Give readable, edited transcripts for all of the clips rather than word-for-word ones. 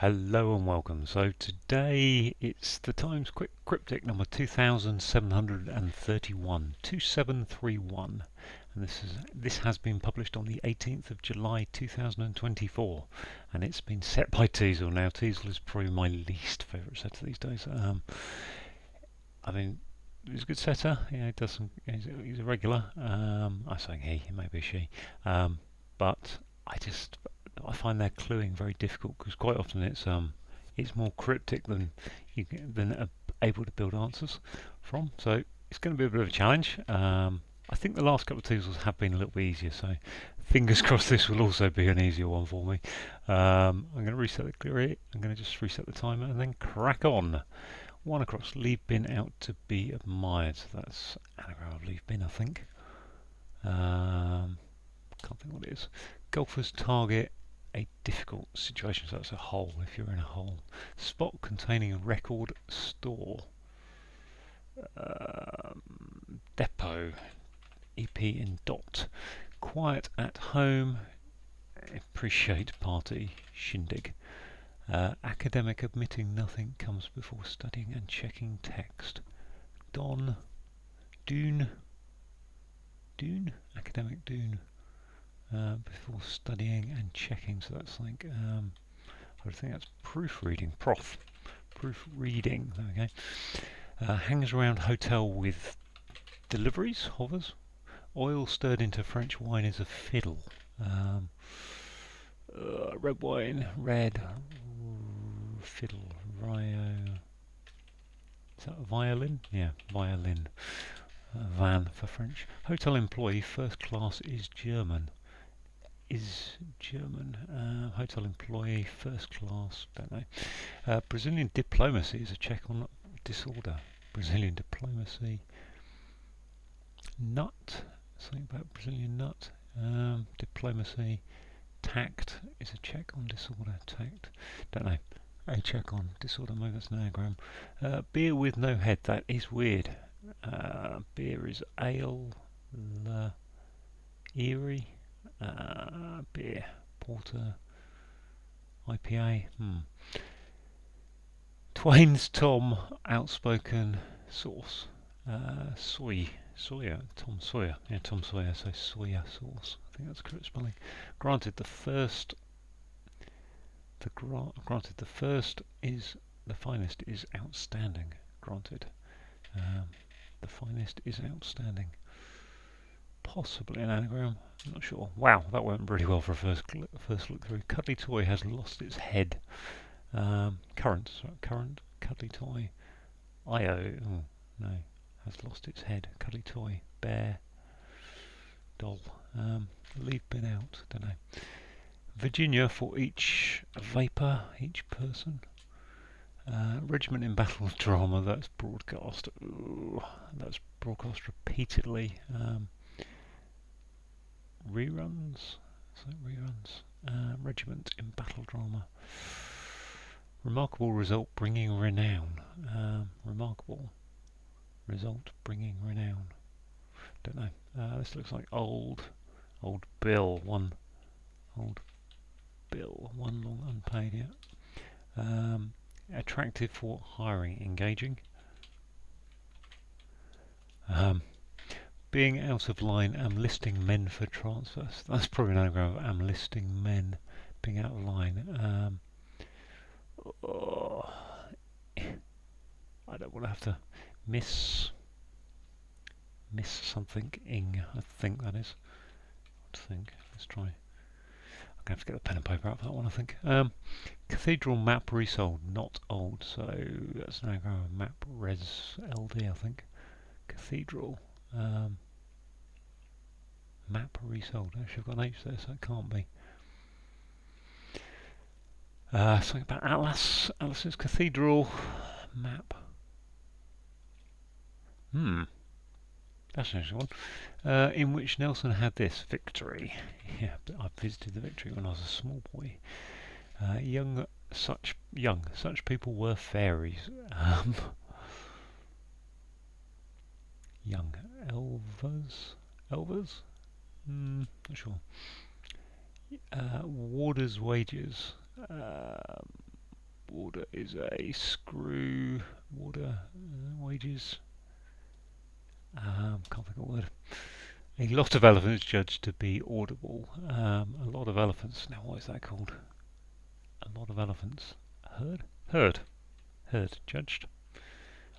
Hello and welcome. So today it's the Times Quick Cryptic number 2731, 2731, and this has been published on the 18th of July 2024, and it's been set by Teasel. Now Teasel is probably my least favourite setter these days. I mean, he's a good setter. Yeah, he does some. He's a regular. I'm saying he, maybe she, but I find their cluing very difficult because quite often it's more cryptic than able to build answers from. So it's going to be a bit of a challenge. I think the last couple of teasels have been a little bit easier, so fingers crossed this will also be an easier one for me. I'm going to reset the query. I'm going to just reset the timer and then crack on. One across. Leave bin out to be admired. So that's anagram of leave bin, I think. Can't think what it is. Golfers target a difficult situation, so that's a hole if you're in a hole. Spot containing a record store. Depot, EP in dot. Quiet at home, appreciate party, shindig. Academic admitting nothing comes before studying and checking text. Don, Dune, academic Dune. Before studying and checking, so that's like I would think that's proofreading, proofreading. There we go. Hangs around hotel with deliveries, hovers. Oil stirred into French wine is a fiddle. Red wine, red fiddle, Rio. Is that a violin? Yeah, violin. Van for French. Hotel employee, first class is German. Hotel employee, first class, don't know. Brazilian diplomacy is a check on disorder. Brazilian diplomacy. Nut, something about Brazilian nut. Diplomacy. Tact is a check on disorder. Tact, don't know. A check on disorder, maybe that's an anagram. Beer with no head, that is weird. Beer is ale. Eerie. Beer, porter, IPA. Twain's Tom, outspoken sauce. Sawyer, Tom Sawyer. Yeah, Tom Sawyer. So Sawyer sauce. I think that's correct spelling. Granted, the finest is outstanding. Granted, the finest is outstanding. Possibly an anagram. I'm not sure. Wow, that went really well for a first look through. Cuddly toy has lost its head. Current, cuddly toy. IO, oh, no, has lost its head. Cuddly toy, bear, doll. Leave bin out, don't know. Virginia for each vapor, each person. Regiment in battle drama, that's broadcast. Ooh, that's broadcast repeatedly. Reruns? Regiment in battle drama. Remarkable result bringing renown. Remarkable result bringing renown. Don't know. This looks like old bill. One long unpaid yet. Attractive for hiring, engaging. Being out of line, am listing men for transfers. That's probably an anagram of am listing men being out of line. I don't want to have to miss something. I think that is. Let's try. I'm going to have to get the pen and paper out for that one, I think. Cathedral map resold, not old. So that's an anagram of map res LD, I think. Cathedral. Map resold. Actually, I've got an H there, so it can't be. Something about Atlas. Atlas's cathedral map. That's an interesting one. In which Nelson had this victory. Yeah, but I visited the victory when I was a small boy. Such people were fairies. Young elvers? Not sure. Warder's wages. order is a screw water wages. Can't think of a word. A lot of elephants judged to be audible. A lot of elephants. Now, what is that called? A lot of elephants. Heard judged.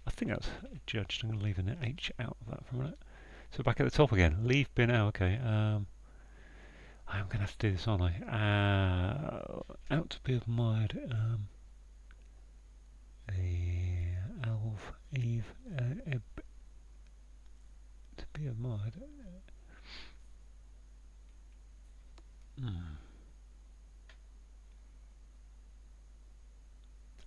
I think that's judged. I'm going to leave an H out of that for a minute. So back at the top again. Leave bin. Oh, okay. I'm going to have to do this, aren't I? Out to be admired. Eve. To be admired.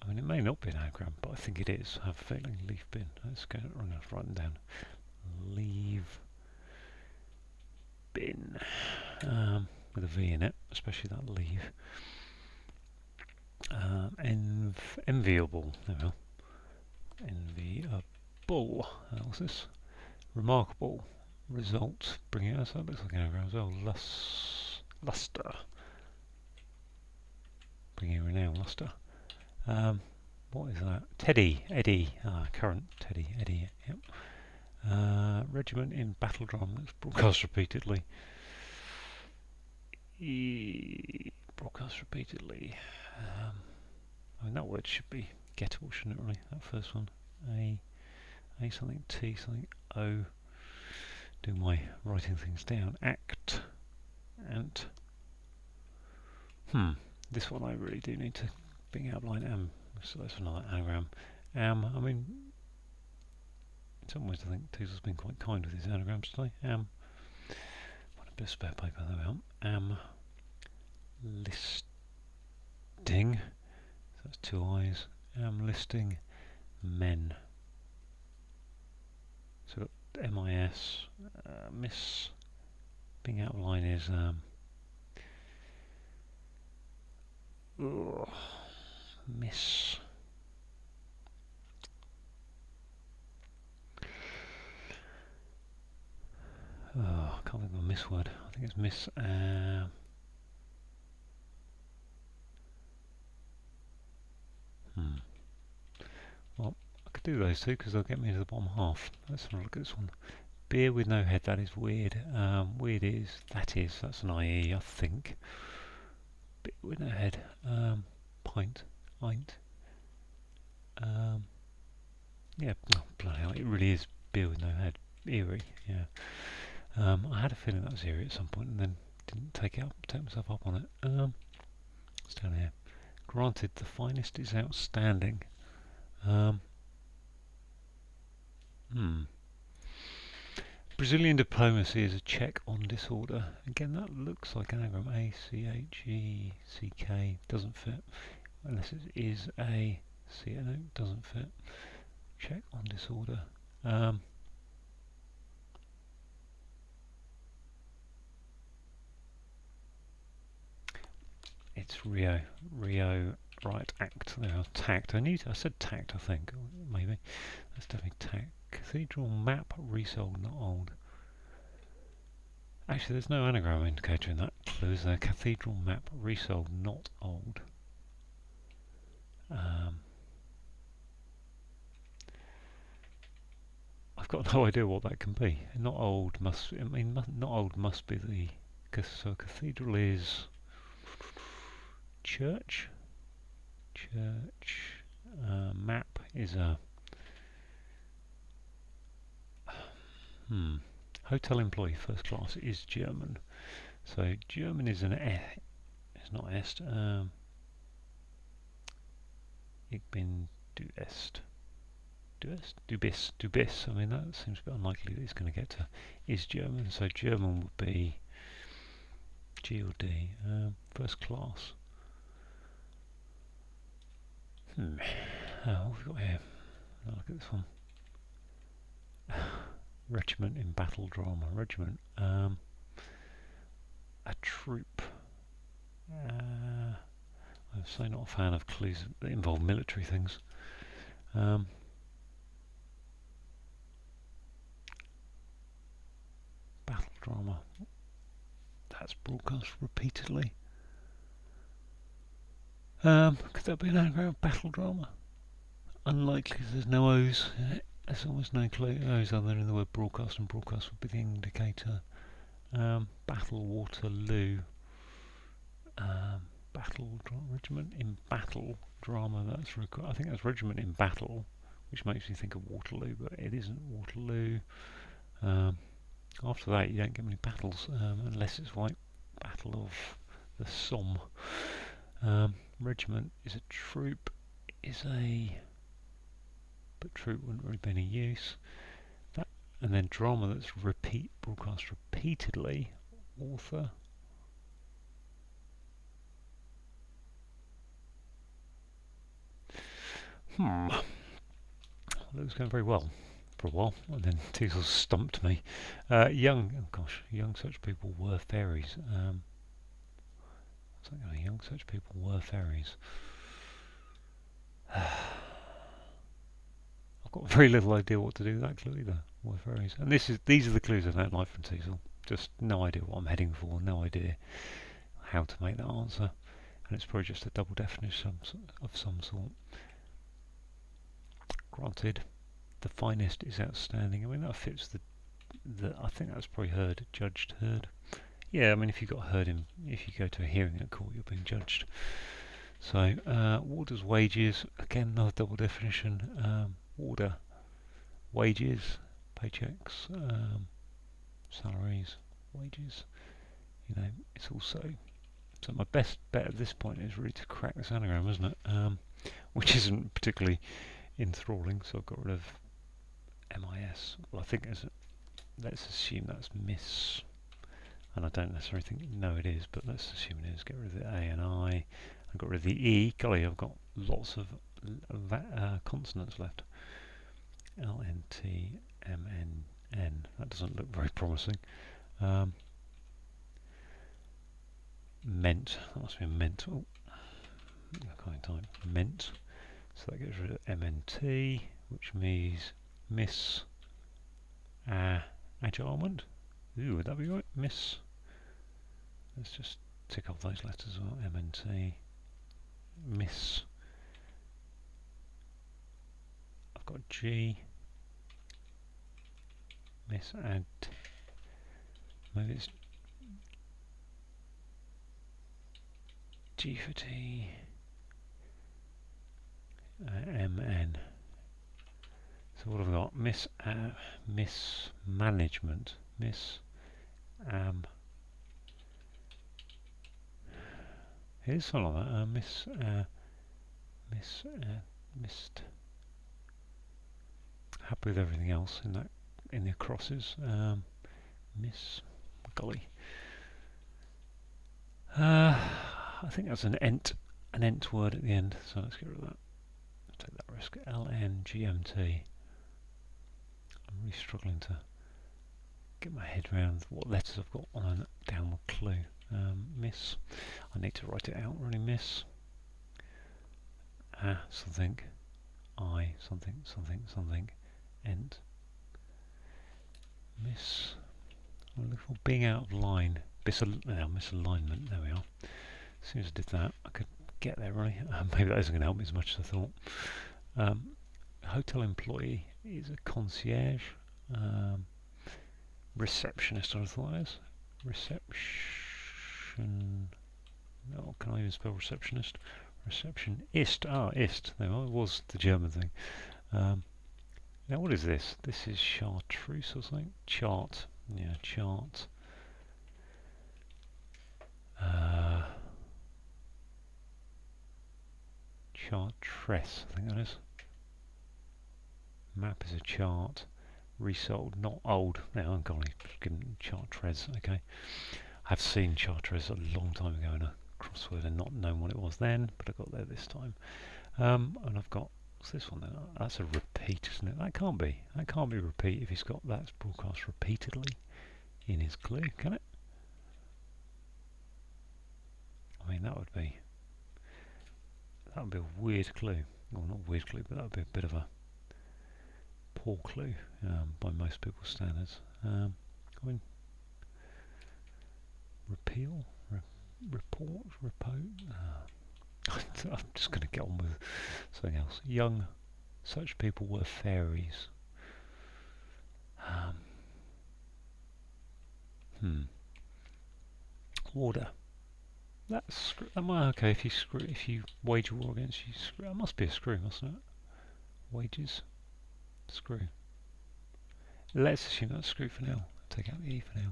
I mean, it may not be an anagram, but I think it is. I have a feeling. Leave bin. Let's go. I'm going to write them down. Leave bin. With a V in it, especially that leave. Enviable. There we are. Enviable. What's this? Remarkable. Result. Bringing us. That looks like an anagram as well. Luster. Bringing renown. Luster. What is that? Teddy. Eddie. Current. Teddy. Eddie. Yep. Regiment in battle drum. That's broadcast repeatedly. Broadcast repeatedly. I mean, that word should be gettable, shouldn't it, really? That first one. A something, T something, O. Do my writing things down. Act. Ant. This one I really do need to bring outline. So that's another anagram. I mean, in some ways I think Teasel's been quite kind with his anagrams today. What a bit of spare paper there we are. Listing. So that's two eyes. Listing men. So got MIS. Miss. Being outline is miss. I can't think of a miss word. I think it's miss. Well, I could do those two because they'll get me to the bottom half. Let's have a look at this one. Beer with no head. That is weird. Weird is that's an IE, I think. Beer with no head. Pint. Pint. Yeah. Oh, bloody hell! It really is beer with no head. Eerie. Yeah. I had a feeling that was eerie at some point, and then didn't take myself up on it. It's down here. Granted, the finest is outstanding. Brazilian diplomacy is a check on disorder. Again, that looks like anagram. ACHECK doesn't fit. Unless it is a C. No, doesn't fit. Check on disorder. It's Rio. Right, act. There, tact. I said tact, I think. Maybe. That's definitely tact. Cathedral map resold, not old. Actually, there's no anagram indicator in that clue, is there? Cathedral map resold, not old. I've got no idea what that can be. Not old must. I mean, not old must be the. So cathedral is church. Map is a. Hotel employee first class is German. So German is an it's not est. Ich bin du est. Du bist. I mean, that seems a bit unlikely that he's going to get to is German. So German would be G or D. First class. What have we got here? Look at this one. Regiment in battle drama. Regiment. A troop. I'm so not a fan of clues that involve military things. Battle drama. That's broadcast repeatedly. Could that be an anagram battle drama? Unlikely, there's no O's. There's almost no O's other than in the word broadcast, and broadcast would be the indicator. Battle Waterloo. Battle regiment in battle drama. I think that's regiment in battle, which makes me think of Waterloo, but it isn't Waterloo. After that, you don't get many battles unless it's like Battle of the Somme. Regiment is a troop. But troop wouldn't really be any use. And then drama that's broadcast repeatedly. Author. That was going very well for a while, and then Teasel stumped me. Young such people were fairies. Young such people were fairies. I've got very little idea what to do with that clue either. Were fairies, and these are the clues I don't like from Teasel. Just no idea what I'm heading for. No idea how to make that answer, and it's probably just a double definition of some sort. Granted, the finest is outstanding. I mean, that fits the I think that's probably heard, judged, heard. Yeah, I mean, if you go to a hearing at court, you're being judged. So, Warder's wages, again, another double definition. Warder, wages, paychecks, salaries, wages. It's also. So my best bet at this point is really to crack this anagram, isn't it? Which isn't particularly enthralling, so I've got rid of MIS. Well, I think let's assume that's miss, and I don't necessarily think it is, but let's assume it is. Get rid of the A and I. I've got rid of the E. Golly, I've got lots of consonants left. LNTMNN. That doesn't look very promising. Meant. That must be meant. Oh, I can't type. Meant. So that gets rid of MNT, which means miss agilement. Ooh, would that be right? Miss. Let's just tick off those letters as well. MNT. Miss. I've got G. Miss add. Maybe it's G for T. MN. So what have I got? Mismanagement. It is something like that. Missed. Happy with everything else in the crosses. Golly. I think that's an ent word at the end. So let's get rid of that. Take that risk. LNGMT. I'm really struggling to get my head around what letters I've got on a downward clue. Miss. I need to write it out. Really, miss. Something. Something. Ent. Miss. I'm looking for being out of line. Misalignment. There we are. As soon as I did that, I could get there, really. Maybe that isn't going to help me as much as I thought. Hotel employee is a concierge. Receptionist, I thought it is. Reception. No, can I even spell receptionist? Receptionist. Ist. There was the German thing. Now, what is this? This is chartreuse or something? Chart. Yeah, chart. Chartress, I think that is. Map is a chart. Resold, not old. Now, I'm golly, chartres, okay. I've seen chartres a long time ago in a crossword and not known what it was then, but I got there this time. And I've got, what's this one then? That's a repeat, isn't it? That can't be repeat if he's got that broadcast repeatedly in his clue, can it? I mean, that would be a weird clue. Well, not a weird clue, but that would be a bit of a poor clue by most people's standards. I mean, repeal, report, report. I'm just going to get on with something else. Young, such people were fairies. Um, Order. That might okay if you wage war against you. Screw, that must be a screw, mustn't it? Wages, screw. Let's assume that's screw for now. Take out the e for now,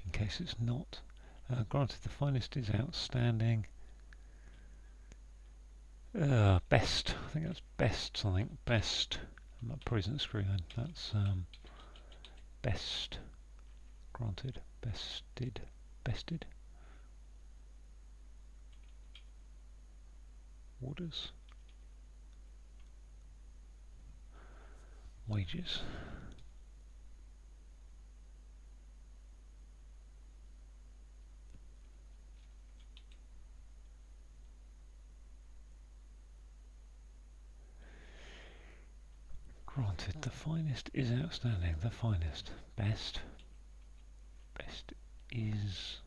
in case it's not. Granted, the finest is outstanding. Best. I think that's best. Something best. That probably isn't screw then. That's best. Granted, bested. Orders. Wages. Granted, the finest is outstanding. The finest. Best. Best is.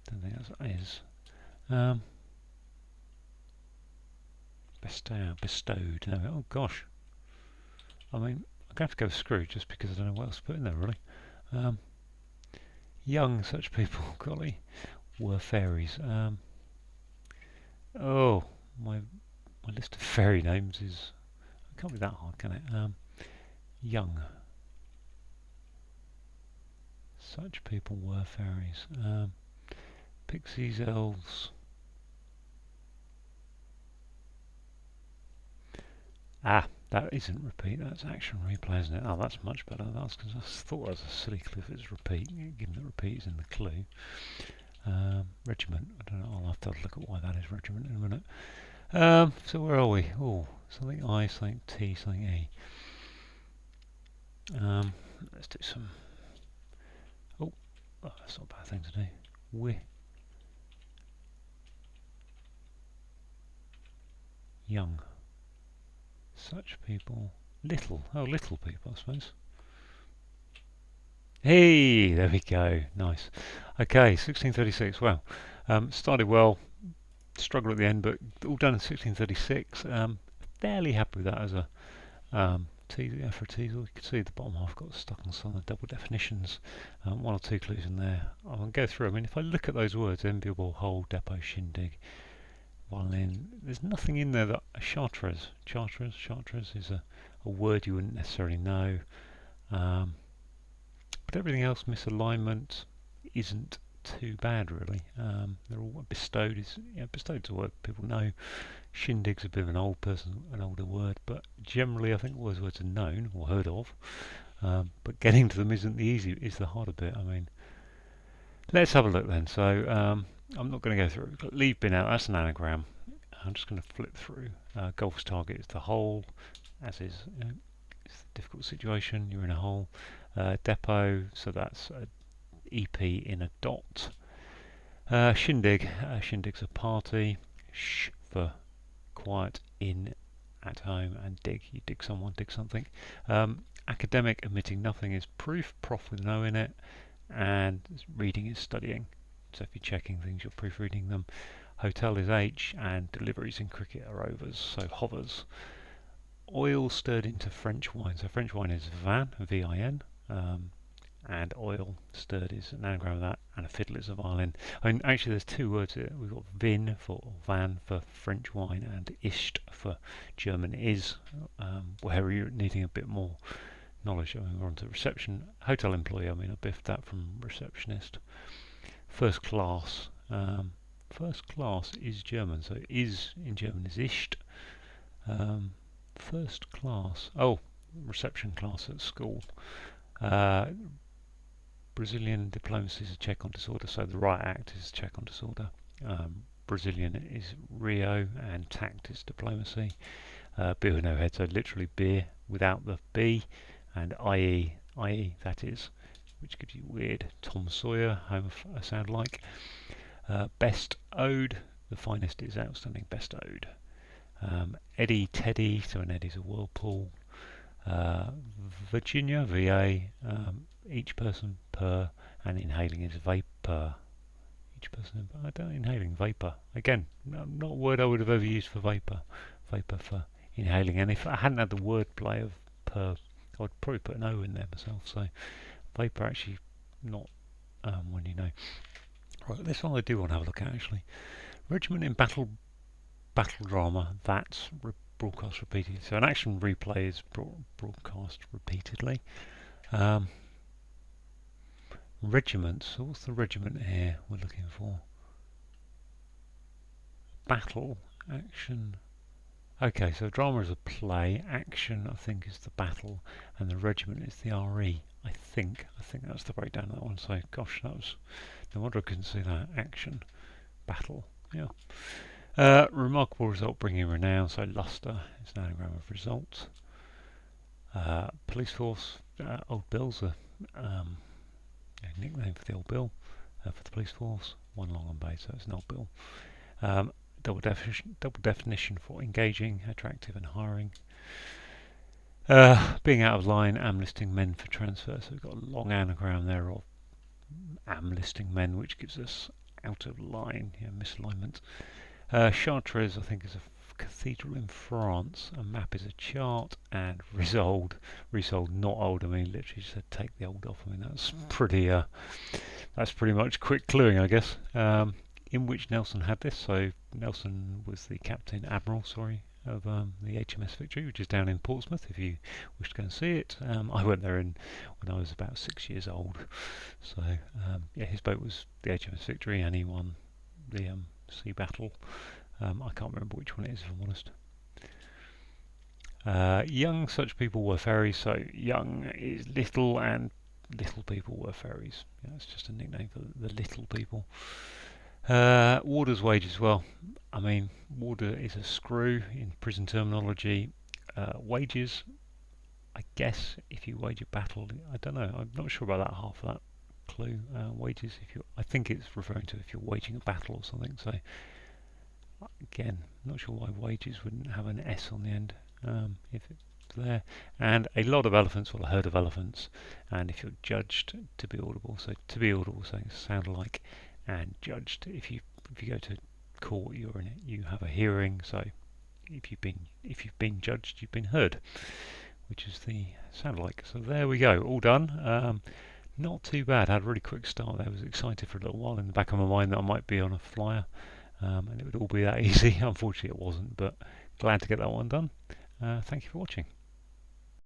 Don't think that's is. Bestowed. No, oh gosh. I mean, I'm going to have to go with screw just because I don't know what else to put in there really. Young such people, golly, were fairies. Oh, my list of fairy names is. It can't be that hard, can it? Young. Such people were fairies. Pixies, elves. Ah, that isn't repeat, that's action replay, isn't it? Oh, that's much better. That's because I thought that was a silly clue if it's repeat, given that repeat is in the clue. Regiment, I don't know, I'll have to look at why that is regiment in a minute. So where are we? Oh, something I, something T, something E. Let's do some. Oh, that's not a bad thing to do. We. Young. Such people. Little. Oh, little people, I suppose. Hey, there we go. Nice. Okay, 1636. Well, started well, struggled at the end, but all done in 1636. Fairly happy with that as a teaser, for a teaser. You can see the bottom half got stuck on some of the double definitions. One or two clues in there. I'm going to go through. I mean, if I look at those words, enviable, whole, depot, shindig, violin, there's nothing in there that chartreuse is a word you wouldn't necessarily know. But everything else, misalignment, isn't too bad really. They're all bestowed. Bestowed's a word people know. Shindig's a bit of an older word, but generally I think all those words are known or heard of. But getting to them isn't is the harder bit. I mean, let's have a look then. So I'm not going to go through it. Leave bin out. That's an anagram. I'm just going to flip through. Golf's target is the hole, as is. It's a difficult situation. You're in a hole. Depot, so that's EP in a dot. Shindig, shindig's a party. Sh for quiet, in, at home, and dig. You dig someone, dig something. Academic, omitting nothing, is proof. Prof with no in it. And reading is studying. So if you're checking things, you're proofreading them. Hotel is H, and deliveries in cricket are overs, so hovers. Oil stirred into French wine. So French wine is vin, V-I-N. And oil stirred is an anagram of that, and a fiddle is a violin. I mean, actually, there's two words here. We've got vin for van for French wine, and ist for German is. Where you're needing a bit more knowledge. I mean, we're on to reception. Hotel employee. I mean, I biffed that from receptionist. First class. First class is German, so is in German is ist. First class. Oh, reception class at school. Brazilian diplomacy is a check on disorder, so the right act is a check on disorder. Brazilian is Rio, and tact is diplomacy. Beer with no head, so literally beer without the B, and i.e., that is, which gives you weird Tom Sawyer home sound like. Best ode, the finest is outstanding, best ode. Eddy, Teddy, so an eddy's a whirlpool. Virginia, VA, each person per, and inhaling is vapor. speech person, but I don't know, inhaling vapor. Again, not a word I would have ever used for vapor. Vapor for inhaling. And if I hadn't had the wordplay of per, I would probably put an O in there myself. So vapor actually not when you know. Right, this one I do want to have a look at actually. Regiment in battle drama, that's broadcast repeatedly. So an action replay is broadcast repeatedly. Regiment, so what's the regiment here we're looking for? Battle, action. Okay, so drama is a play, action I think is the battle, and the regiment is the RE. I think that's the breakdown of that one. So gosh, that was no wonder I couldn't see that. Action, battle, yeah. Remarkable result bringing renown, so luster is an anagram of result. Police force, old Bill's a nickname for the old Bill, for the police force. One long and bay, so it's an old Bill. Double definition for engaging, attractive and hiring. Being out of line, am listing men for transfer, so we've got a long anagram there of am listing men, which gives us out of line, misalignment. Chartres, I think, is a cathedral in France. A map is a chart, and resold, not old. I mean, literally said take the old off. I mean, that's pretty much quick cluing, I guess. In which Nelson had this. So Nelson was the admiral, of the HMS Victory, which is down in Portsmouth. If you wish to go and see it, I went there when I was about 6 years old. So yeah, his boat was the HMS Victory, and he won the sea battle. I can't remember which one it is, if I'm honest. Young such people were fairies, so young is little and little people were fairies. Yeah, it's just a nickname for the little people. Warder's wages, well, I mean, warder is a screw in prison terminology. Wages, I guess, if you wage a battle, I don't know, I'm not sure about that half of that clue. Wages, I think it's referring to if you're waging a battle or something. So again, not sure why wages wouldn't have an S on the end if it's there. And a lot of elephants, well, a herd of elephants. And if you're judged to be audible, so to be audible, so sound alike, and judged. If you go to court, you're in it. You have a hearing. So if you've been judged, you've been heard, which is the sound alike. So there we go, all done. Not too bad. I had a really quick start there. I was excited for a little while in the back of my mind that I might be on a flyer. And it would all be that easy. Unfortunately it wasn't, but glad to get that one done. Thank you for watching.